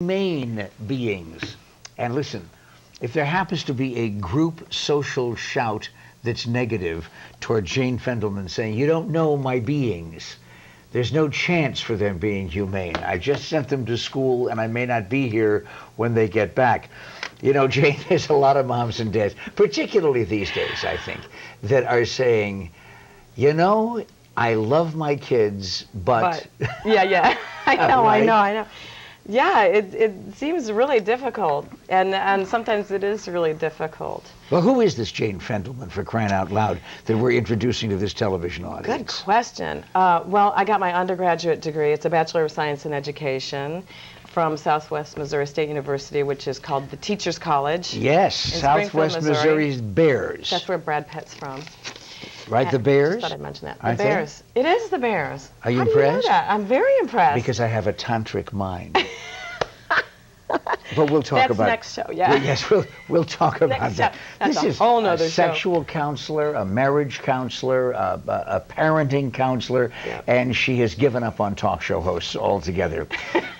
Humane Beings. And listen, if there happens to be a group social shout that's negative toward Jane Fendelman saying, "You don't know my beings," there's no chance for them being humane. I just sent them to school and I may not be here when they get back. You know, Jane, there's a lot of moms and dads, particularly these days, I think, that are saying, you know, I love my kids, but yeah, I know, Right? I know. Yeah, it seems really difficult, and sometimes it is really difficult. Well, who is this Jane Fendelman, for crying out loud, that we're introducing to this television audience? Good question. Well, I got my undergraduate degree. It's a Bachelor of Science in Education from Southwest Missouri State University, which is called the Teachers College. Yes, in Southwest Springfield, Missouri. Missouri's Bears. That's where Brad Pitt's from. Right, the Bears? Just thought I'd mention that. The Aren't they? Bears. It is the Bears. Are you How impressed? Do you know that? I'm very impressed. Because I have a tantric mind. But we'll talk That's about next show, yeah. Yes, we'll talk about Next that. show. That's This a is whole nother a sexual counselor, a marriage counselor, a parenting counselor, Yeah. and she has given up on talk show hosts altogether.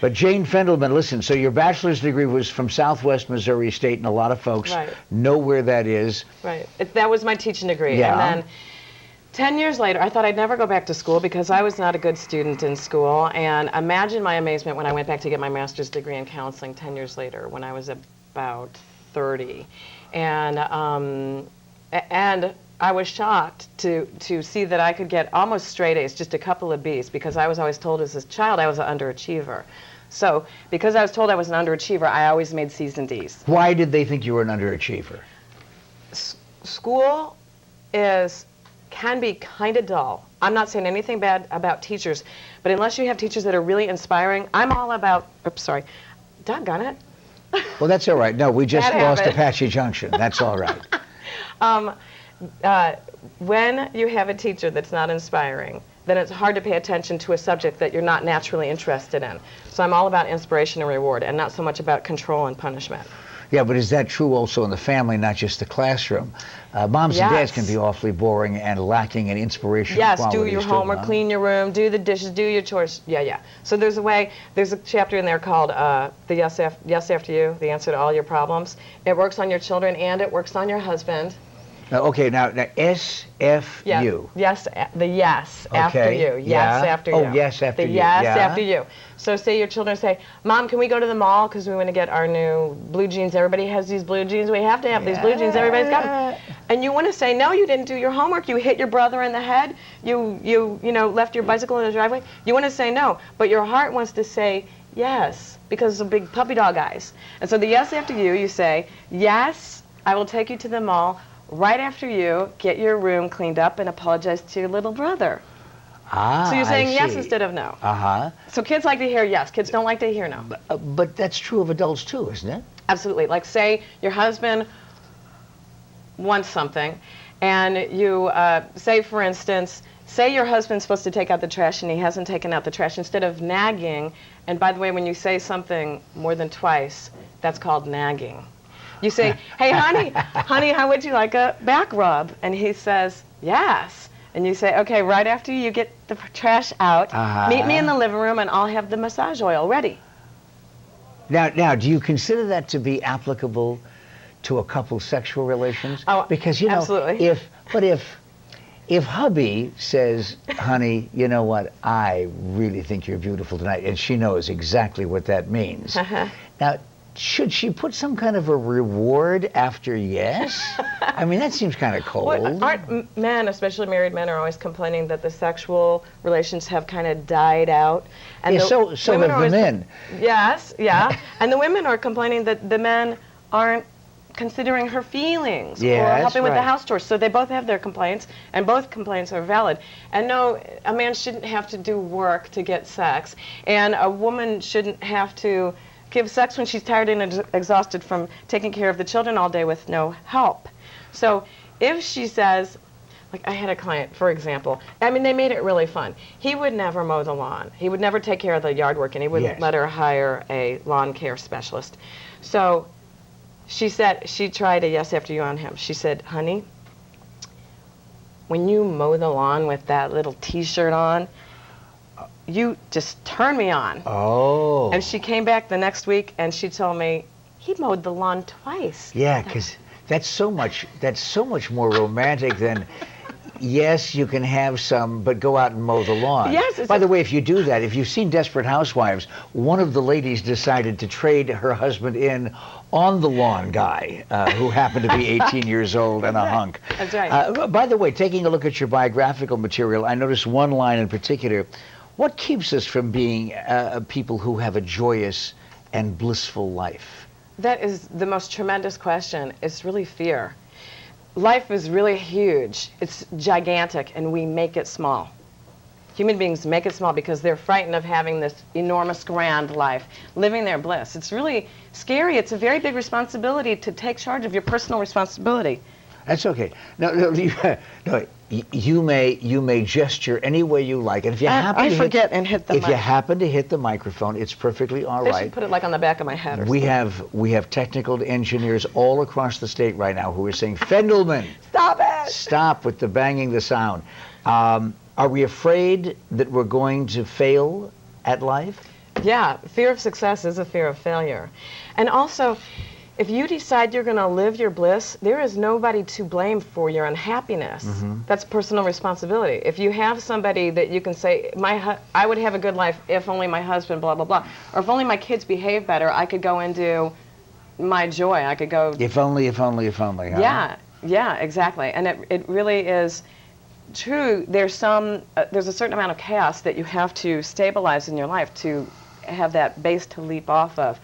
But Jane Fendelman, listen, so your bachelor's degree was from Southwest Missouri State, and a lot of folks Right. know where that is. Right. That was my teaching degree. Yeah. And then 10 years later, I thought I'd never go back to school because I was not a good student in school. And imagine my amazement when I went back to get my master's degree in counseling 10 years later when I was about 30. And I was shocked to see that I could get almost straight A's, just a couple of B's, because I was always told as a child I was an underachiever. So because I was told I was an underachiever, I always made C's and D's. Why did they think you were an underachiever? School can be kind of dull. I'm not saying anything bad about teachers, but unless you have teachers that are really inspiring, I'm all about, doggone it. Well, that's all right. No, we just Bad lost habit. Apache Junction. That's all right. When you have a teacher that's not inspiring, then it's hard to pay attention to a subject that you're not naturally interested in. So I'm all about inspiration and reward, and not so much about control and punishment. Yeah, but is that true also in the family, not just the classroom? Moms and dads Yes. can be awfully boring and lacking in inspiration. Yes, do your homework, clean your room, do the dishes, do your chores. Yeah. So there's a chapter in there called the yes after you, the answer to all your problems. It works on your children and it works on your husband. Okay, now SFU. Yes, the yes after you. Yes Yeah. after you. Oh, yes after the you. yes Yeah. after you. So say your children say, "Mom, can we go to the mall because we want to get our new blue jeans? Everybody has these blue jeans. We have to have these blue jeans. Everybody's got them." And you want to say, "No, you didn't do your homework. You hit your brother in the head. You left your bicycle in the driveway." You want to say no, but your heart wants to say yes because of big puppy dog eyes. And so the yes after you say, "Yes, I will take you to the mall. Right after you get your room cleaned up and apologize to your little brother." So you're saying yes instead of no. Uh-huh. So kids like to hear yes. Kids don't like to hear no. But that's true of adults too, isn't it? Absolutely. Like say your husband wants something and you say, for instance, say your husband's supposed to take out the trash and he hasn't taken out the trash. Instead of nagging, and by the way, when you say something more than twice, that's called nagging. You say, "Hey, honey, how would you like a back rub?" And he says, "Yes." And you say, "Okay, right after you get the trash out, meet me in the living room and I'll have the massage oil ready." Now, do you consider that to be applicable to a couple's sexual relations? Oh, because you know, absolutely. if hubby says, "Honey, you know what? I really think you're beautiful tonight," and she knows exactly what that means. Now, should she put some kind of a reward after yes? I mean, that seems kind of cold. Well, aren't men, especially married men, are always complaining that the sexual relations have kind of died out? And Yeah, so have the men. Yes, yeah. And the women are complaining that the men aren't considering her feelings Yeah, or that's helping with the right. house chores. So they both have their complaints, and both complaints are valid. And no, a man shouldn't have to do work to get sex, and a woman shouldn't have to give sex when she's tired and exhausted from taking care of the children all day with no help. So if she says, like I had a client, for example, I mean, they made it really fun. He would never mow the lawn. He would never take care of the yard work, and he wouldn't Yes. let her hire a lawn care specialist. So she said, she tried a yes after you on him. She said, "Honey, when you mow the lawn with that little t-shirt on, you just turn me on. Oh. And she came back the next week and she told me, he mowed the lawn twice. Yeah, because that's so much more romantic than, yes, you can have some, but go out and mow the lawn. Yes. By the way, if you do that, if you've seen Desperate Housewives, one of the ladies decided to trade her husband in on the lawn guy, who happened to be 18 years old and a hunk. That's right. By the way, taking a look at your biographical material, I noticed one line in particular. What keeps us from being people who have a joyous and blissful life? That is the most tremendous question. It's really fear. Life is really huge. It's gigantic, and we make it small. Human beings make it small because they're frightened of having this enormous, grand life, living their bliss. It's really scary. It's a very big responsibility to take charge of your personal responsibility. That's okay. No, you may gesture any way you like, and if you happen I to forget and hit the if mic. you happen to hit the microphone, it's perfectly all They right. should put it like on the back of my head or We something. we have technical engineers all across the state right now who are saying, Fendelman, Stop it! stop with the banging the sound. Are we afraid that we're going to fail at life? Yeah, fear of success is a fear of failure. And also, if you decide you're going to live your bliss, there is nobody to blame for your unhappiness. That's personal responsibility. If you have somebody that you can say, I would have a good life if only my husband, blah, blah, blah. Or if only my kids behave better, I could go and do my joy. I could go... If only, huh? Yeah, exactly. And it really is true. There's a certain amount of chaos that you have to stabilize in your life to have that base to leap off of.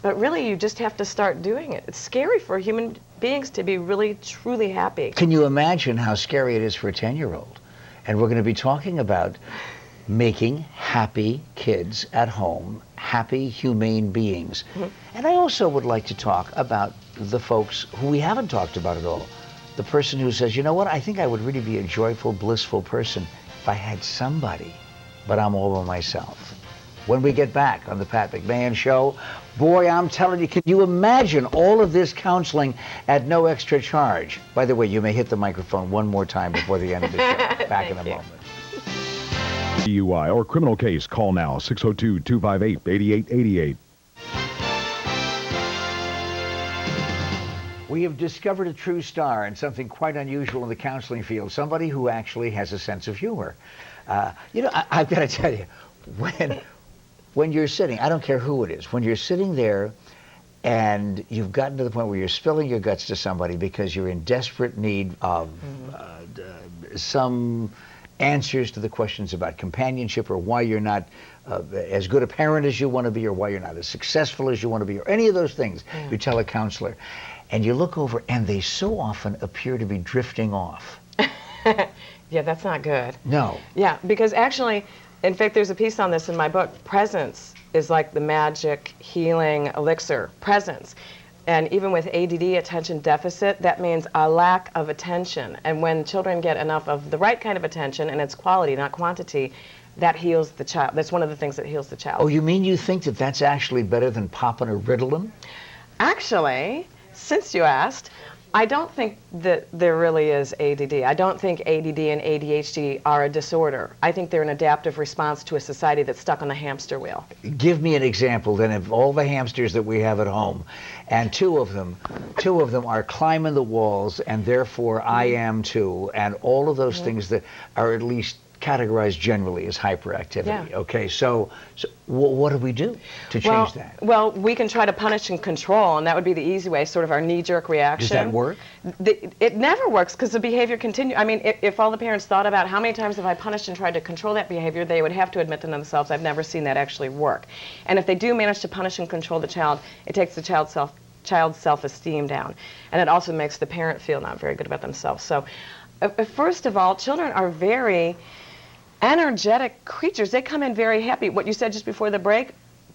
But really, you just have to start doing it. It's scary for human beings to be really, truly happy. Can you imagine how scary it is for a 10-year-old? And we're going to be talking about making happy kids at home, happy, humane beings. And I also would like to talk about the folks who we haven't talked about at all. The person who says, you know what, I think I would really be a joyful, blissful person if I had somebody, but I'm all by myself. When we get back on the Pat McMahon Show, boy, I'm telling you, can you imagine all of this counseling at no extra charge? By the way, you may hit the microphone one more time before the end of the show. Back in a moment. DUI or criminal case, call now, 602-258-8888. We have discovered a true star and something quite unusual in the counseling field, somebody who actually has a sense of humor. I've got to tell you, when you're sitting, I don't care who it is, when you're sitting there and you've gotten to the point where you're spilling your guts to somebody because you're in desperate need of some answers to the questions about companionship or why you're not as good a parent as you want to be or why you're not as successful as you want to be or any of those things, you tell a counselor. And you look over and they so often appear to be drifting off. Yeah, that's not good. No. Yeah, because actually, in fact, there's a piece on this in my book. Presence is like the magic healing elixir. Presence. And even with ADD, attention deficit, that means a lack of attention. And when children get enough of the right kind of attention, and it's quality, not quantity, that heals the child. That's one of the things that heals the child. Oh, you mean you think that that's actually better than popping a Ritalin? Actually, since you asked, I don't think that there really is ADD. I don't think ADD and ADHD are a disorder. I think they're an adaptive response to a society that's stuck on the hamster wheel. Give me an example then of all the hamsters that we have at home, and two of them are climbing the walls, and therefore I am too, and all of those things that are at least categorized generally as hyperactivity. Yeah. Okay, so what do we do to change that? Well, we can try to punish and control, and that would be the easy way, sort of our knee-jerk reaction. Does that work? It never works because the behavior continues. I mean, if all the parents thought about how many times have I punished and tried to control that behavior, they would have to admit to themselves, I've never seen that actually work. And if they do manage to punish and control the child, it takes the child's self-esteem down. And it also makes the parent feel not very good about themselves. So, first of all, children are very energetic creatures. They come in very happy. What you said just before the break,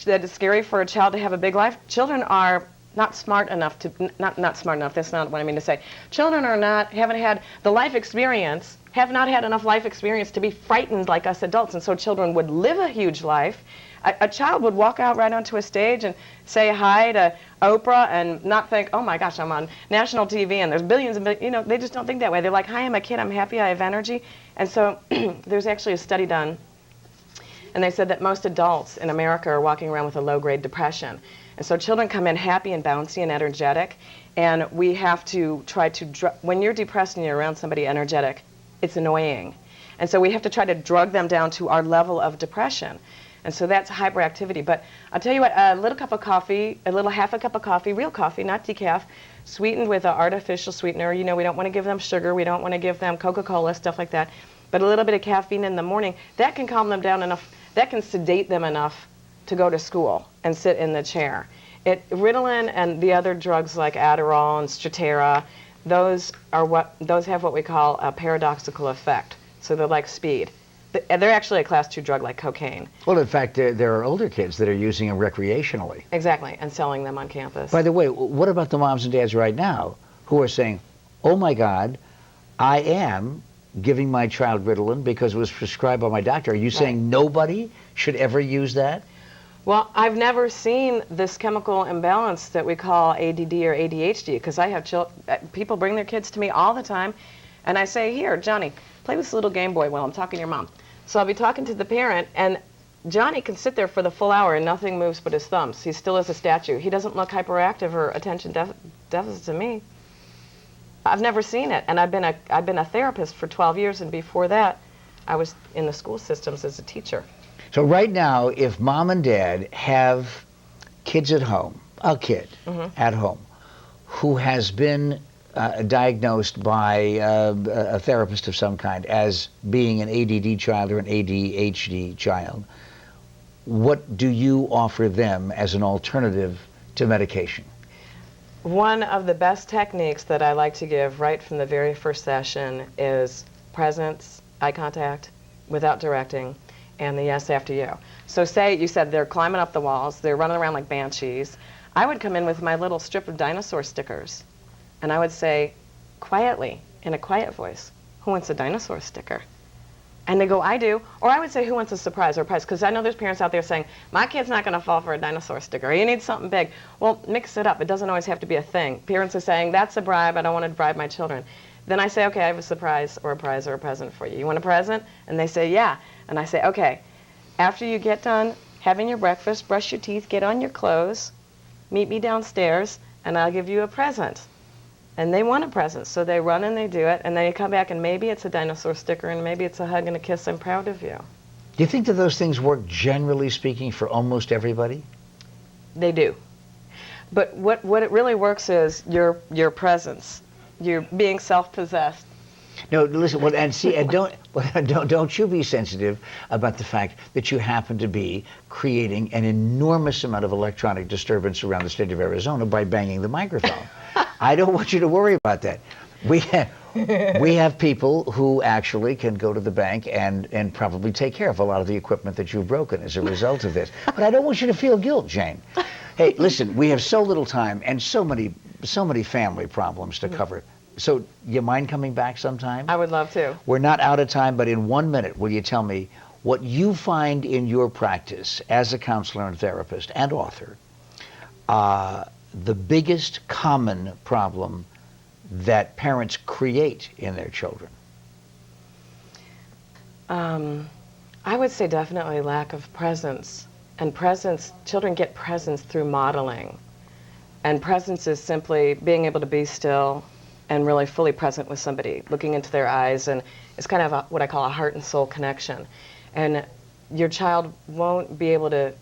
that it's scary for a child to have a big life. Children are not smart enough to, not smart enough, that's not what I mean to say. Children are not, haven't had the life experience, have not had enough life experience to be frightened like us adults, and so children would live a huge life. A child would walk out right onto a stage and say hi to Oprah and not think, oh my gosh, I'm on national TV and there's billions and billions, they just don't think that way. They're like, hi, I'm a kid, I'm happy, I have energy. And so there's actually a study done And they said that most adults in America are walking around with a low-grade depression. And so children come in happy and bouncy and energetic, and we have to try to, when you're depressed and you're around somebody energetic, it's annoying. And so we have to try to drug them down to our level of depression. And so that's hyperactivity. But I'll tell you what, a little cup of coffee, a little half a cup of coffee, real coffee, not decaf, sweetened with an artificial sweetener. You know, we don't want to give them sugar. We don't want to give them Coca-Cola, stuff like that. But a little bit of caffeine in the morning, that can calm them down enough, that can sedate them enough to go to school and sit in the chair. Ritalin and the other drugs like Adderall and Strattera, those have what we call a paradoxical effect. So they're like speed. They're actually a class 2 drug like cocaine. Well, in fact, there are older kids that are using them recreationally. Exactly, and selling them on campus. By the way, what about the moms and dads right now who are saying, oh my God, I am giving my child Ritalin because it was prescribed by my doctor. Are you saying nobody should ever use that? Well, I've never seen this chemical imbalance that we call ADD or ADHD, because I have people bring their kids to me all the time, and I say, here, Johnny, play this little Game Boy while I'm talking to your mom. So I'll be talking to the parent, and Johnny can sit there for the full hour and nothing moves but his thumbs. He still is a statue. He doesn't look hyperactive or attention deficit to me. I've never seen it, and I've been a therapist for 12 years, and before that, I was in the school systems as a teacher. So right now, if mom and dad have kids at home, a kid at home, who has been diagnosed by a therapist of some kind as being an ADD child or an ADHD child, what do you offer them as an alternative to medication? One of the best techniques that I like to give right from the very first session is presence, eye contact, without directing, and the yes after you. So say you said they're climbing up the walls, they're running around like banshees. I would come in with my little strip of dinosaur stickers, and I would say quietly, in a quiet voice, who wants a dinosaur sticker? And they go, I do. Or I would say, who wants a surprise or a prize? Because I know there's parents out there saying, my kid's not going to fall for a dinosaur sticker. You need something big. Well, mix it up. It doesn't always have to be a thing. Parents are saying, that's a bribe. I don't want to bribe my children. Then I say, okay, I have a surprise or a prize or a present for you. You want a present? And they say, yeah. And I say, okay, after you get done having your breakfast, brush your teeth, get on your clothes, meet me downstairs, and I'll give you a present. And they want a present, so they run and they do it, and they come back, and maybe it's a dinosaur sticker, and maybe it's a hug and a kiss, I'm proud of you. Do you think that those things work, generally speaking, for almost everybody? They do. But what it really works is your presence. You're being self-possessed. No, listen, and don't you be sensitive about the fact that you happen to be creating an enormous amount of electronic disturbance around the state of Arizona by banging the microphone. I don't want you to worry about that. We have people who actually can go to the bank and probably take care of a lot of the equipment that you've broken as a result of this. But I don't want you to feel guilt, Jane. Hey, listen, we have so little time and so many family problems to cover. So, you mind coming back sometime? I would love to. We're not out of time, but in 1 minute, will you tell me what you find in your practice as a counselor and therapist and author, the biggest common problem that parents create in their children? I would say definitely lack of presence. And presence, children get presence through modeling. And presence is simply being able to be still and really fully present with somebody, looking into their eyes, and it's kind of what I call a heart and soul connection. And your child won't be able to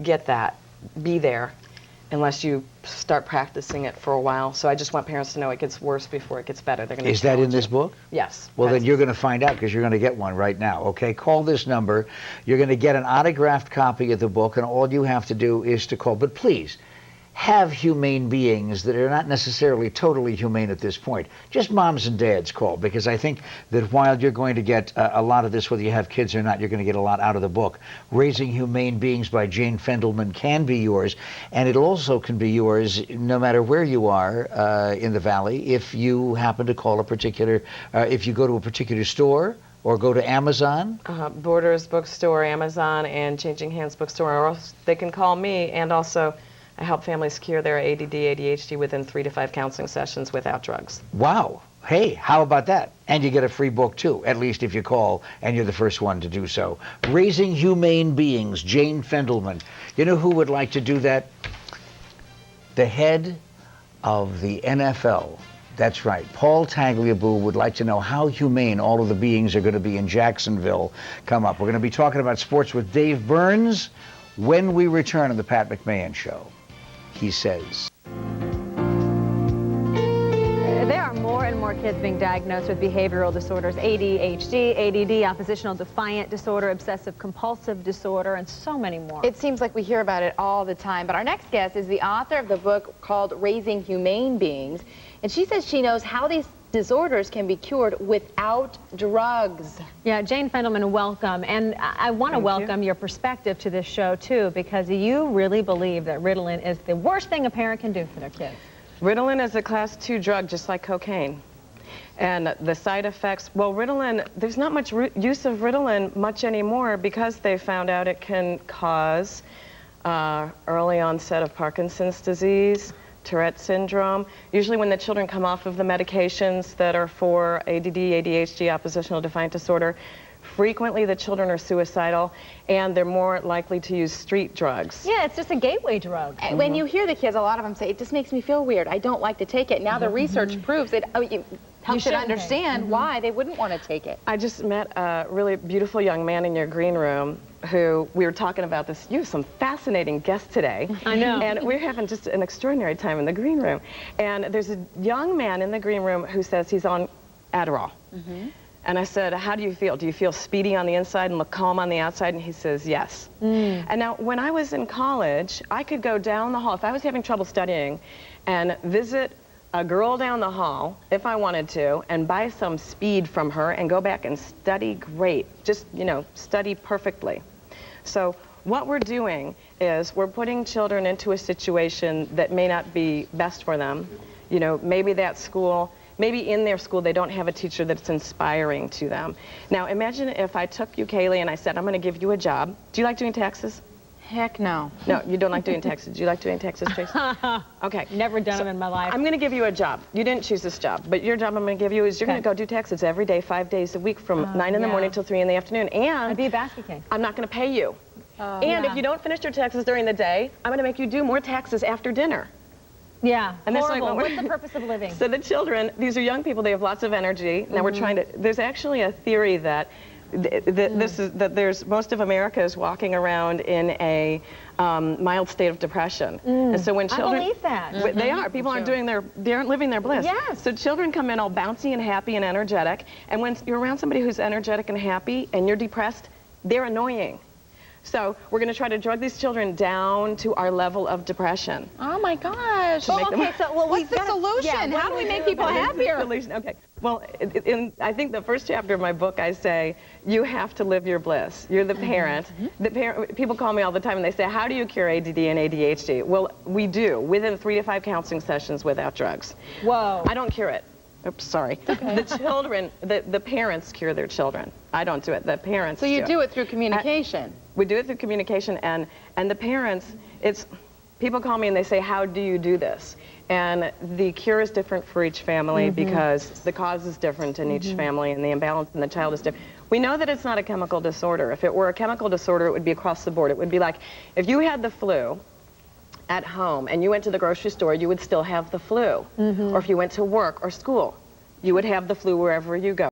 get that, be there, unless you start practicing it for a while. So I just want parents to know it gets worse before it gets better. They're going to Is that in this book? Yes. Well, then you're going to find out, because you're going to get one right now, okay? Call this number. You're going to get an autographed copy of the book, and all you have to do is to call. But please, have humane beings that are not necessarily totally humane at this point. Just moms and dads call, because I think that while you're going to get a lot of this, whether you have kids or not, you're going to get a lot out of the book. Raising Humane Beings by Jane Fendelman can be yours, and it also can be yours no matter where you are in the Valley if you happen to call a particular, if you go to a particular store or go to Amazon. Borders Bookstore, Amazon, and Changing Hands Bookstore, or else they can call me, and also I help families cure their ADD, ADHD within 3 to 5 counseling sessions without drugs. Wow. Hey, how about that? And you get a free book too, at least if you call and you're the first one to do so. Raising Humane Beings, Jane Fendelman. You know who would like to do that? The head of the NFL. That's right. Paul Tagliabue would like to know how humane all of the beings are going to be in Jacksonville come up. We're going to be talking about sports with Dave Burns when we return on the Pat McMahon Show. He says. There are more and more kids being diagnosed with behavioral disorders, ADHD, ADD, oppositional defiant disorder, obsessive compulsive disorder, and so many more. It seems like we hear about it all the time, but our next guest is the author of the book called Raising Humane Beings, and she says she knows how these disorders can be cured without drugs. Yeah, Jane Fendelman, welcome. And I want to welcome your perspective to this show, too, because you really believe that Ritalin is the worst thing a parent can do for their kids. Ritalin is a class 2 drug, just like cocaine. And the side effects, well, Ritalin, there's not much use of Ritalin much anymore because they found out it can cause early onset of Parkinson's disease, Tourette syndrome. Usually when the children come off of the medications that are for ADD, ADHD, oppositional defiant disorder, frequently the children are suicidal and they're more likely to use street drugs. Yeah, it's just a gateway drug. When you hear the kids, a lot of them say, it just makes me feel weird. I don't like to take it. Now the research proves it. Helps you to understand why they wouldn't want to take it. I just met a really beautiful young man in your green room who we were talking about this. You have some fascinating guests today. I know. And we're having just an extraordinary time in the green room. And there's a young man in the green room who says he's on Adderall. And I said, how do you feel? Do you feel speedy on the inside and look calm on the outside? And he says, yes. And now, when I was in college, I could go down the hall, if I was having trouble studying, and visit a girl down the hall, if I wanted to, and buy some speed from her and go back and study great. Just, you know, study perfectly. So what we're doing is we're putting children into a situation that may not be best for them. You know, maybe that school, maybe in their school they don't have a teacher that's inspiring to them. Now imagine if I took you, Kaylee, and I said, I'm going to give you a job. Do you like doing taxes? Heck no. No, you don't like doing taxes. Do you like doing taxes, Tracy? Okay. Never done them in my life. I'm going to give you a job. You didn't choose this job, but your job I'm going to give you is you're going to go do taxes every day, 5 days a week from 9 in the morning till 3 in the afternoon. And I'd be a basket case. I'm not going to pay you. And if you don't finish your taxes during the day, I'm going to make you do more taxes after dinner. Yeah, And that's horrible. like What's the purpose of living? So the children, these are young people, they have lots of energy. Now we're trying to, there's actually a theory that there's most of America is walking around in a mild state of depression. And so when children, I believe that. They are. People aren't they aren't living their bliss. Yes. So children come in all bouncy and happy and energetic. And when you're around somebody who's energetic and happy and you're depressed, they're annoying. So we're going to try to drug these children down to our level of depression. Oh my gosh. Well, okay, so What's the solution? How do we make people happier? Okay. Well, I think the first chapter of my book, I say, you have to live your bliss. You're the parent. People call me all the time and they say, how do you cure ADD and ADHD? Well, we do, within 3 to 5 counseling sessions without drugs. Whoa. I don't cure it. Oops, sorry. Okay. The children, the parents cure their children. I don't do it. The parents So you do it through communication. We do it through communication, and the parents, people call me and they say, how do you do this? And the cure is different for each family because the cause is different in each family and the imbalance in the child is different. We know that it's not a chemical disorder. If it were a chemical disorder, it would be across the board. It would be like, if you had the flu at home and you went to the grocery store, you would still have the flu. Or if you went to work or school, you would have the flu wherever you go.